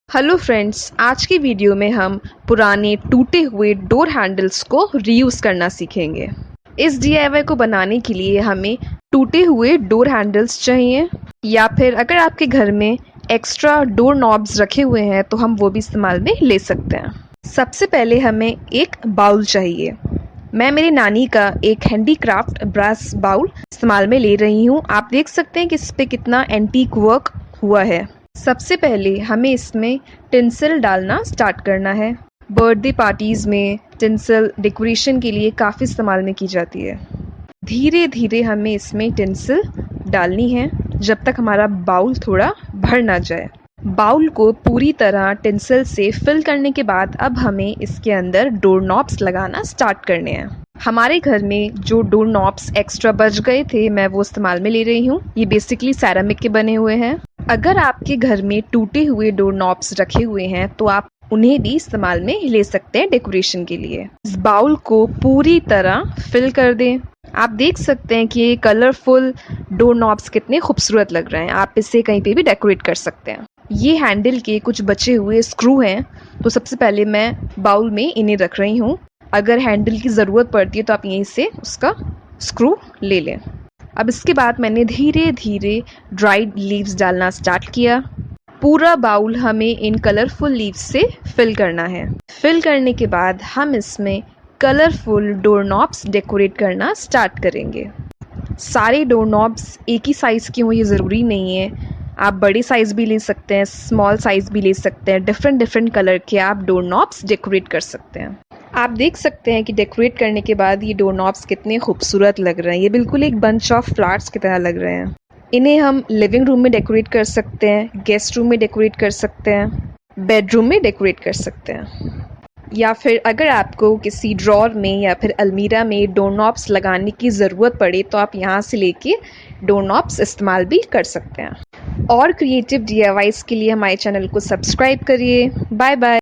Hello friends, आज की video में हम पुराने टूटे हुए डोर हैंडल्स को रीयूज़ करना सीखेंगे। इस डीआईवाई को बनाने के लिए हमें टूटे हुए डोर हैंडल्स चाहिए, या फिर अगर आपके घर में एक्स्ट्रा डोर नॉब्स रखे हुए हैं तो हम वो भी इस्तेमाल में ले सकते हैं। सबसे पहले हमें एक बाउल चाहिए। मैं मेरी नानी का एक हैंडीक्राफ्ट ब्रास बाउल इस्तेमाल में ले रही हूँ। आप देख सकते हैं कि इस पे कितना एंटीक वर्क हुआ है। सबसे पहले हमें इसमें टिंसल डालना स्टार्ट करना है। बर्थडे पार्टीज़ में टिंसल डेकोरेशन के लिए काफ़ी इस्तेमाल में की जाती है। धीरे धीरे हमें इसमें टिंसल डालनी है जब तक हमारा बाउल थोड़ा भर ना जाए। बाउल को पूरी तरह टिंसल से फिल करने के बाद अब हमें इसके अंदर डोर नॉब्स लगाना स्टार्ट करने हैं। हमारे घर में जो डोर नॉब्स एक्स्ट्रा बच गए थे मैं वो इस्तेमाल में ले रही हूँ। ये बेसिकली सेरामिक के बने हुए हैं। अगर आपके घर में टूटे हुए डोर नॉब्स रखे हुए हैं तो आप उन्हें भी इस्तेमाल में ले सकते हैं डेकोरेशन के लिए। इस बाउल को पूरी तरह फिल कर दें। आप देख सकते हैं कि ये कलरफुल डोर नॉब्स कितने खूबसूरत लग रहे हैं। आप इसे कहीं पे भी डेकोरेट कर सकते हैं। ये हैंडल के कुछ बचे हुए स्क्रू हैं, तो सबसे पहले मैं बाउल में इन्हें रख रही हूँ। अगर हैंडल की ज़रूरत पड़ती है तो आप यहीं से उसका स्क्रू ले लें। अब इसके बाद मैंने धीरे धीरे ड्राइड लीव्स डालना स्टार्ट किया। पूरा बाउल हमें इन कलरफुल लीव्स से फिल करना है। फिल करने के बाद हम इसमें कलरफुल डोर नॉब्स डेकोरेट करना स्टार्ट करेंगे। सारे डोर नॉब्स एक ही साइज़ के हों ये ज़रूरी नहीं है। आप बड़े साइज़ भी ले सकते हैं, स्मॉल साइज़ भी ले सकते हैं। डिफरेंट कलर के आप डोर नॉब्स डेकोरेट कर सकते हैं। आप देख सकते हैं कि डेकोरेट करने के बाद ये डोर नॉब्स कितने खूबसूरत लग रहे हैं। ये बिल्कुल एक बंच ऑफ फ्लावर्स की तरह लग रहे हैं। इन्हें हम लिविंग रूम में डेकोरेट कर सकते हैं, गेस्ट रूम में डेकोरेट कर सकते हैं, बेडरूम में डेकोरेट कर सकते हैं, या फिर अगर आपको किसी ड्रॉर में या फिर अलमीरा में डोर नॉब्स लगाने की ज़रूरत पड़े तो आप यहाँ से लेके डोर नॉब्स इस्तेमाल भी कर सकते हैं। और क्रिएटिव डीआईवाईज़ के लिए हमारे चैनल को सब्सक्राइब करिए। Bye bye.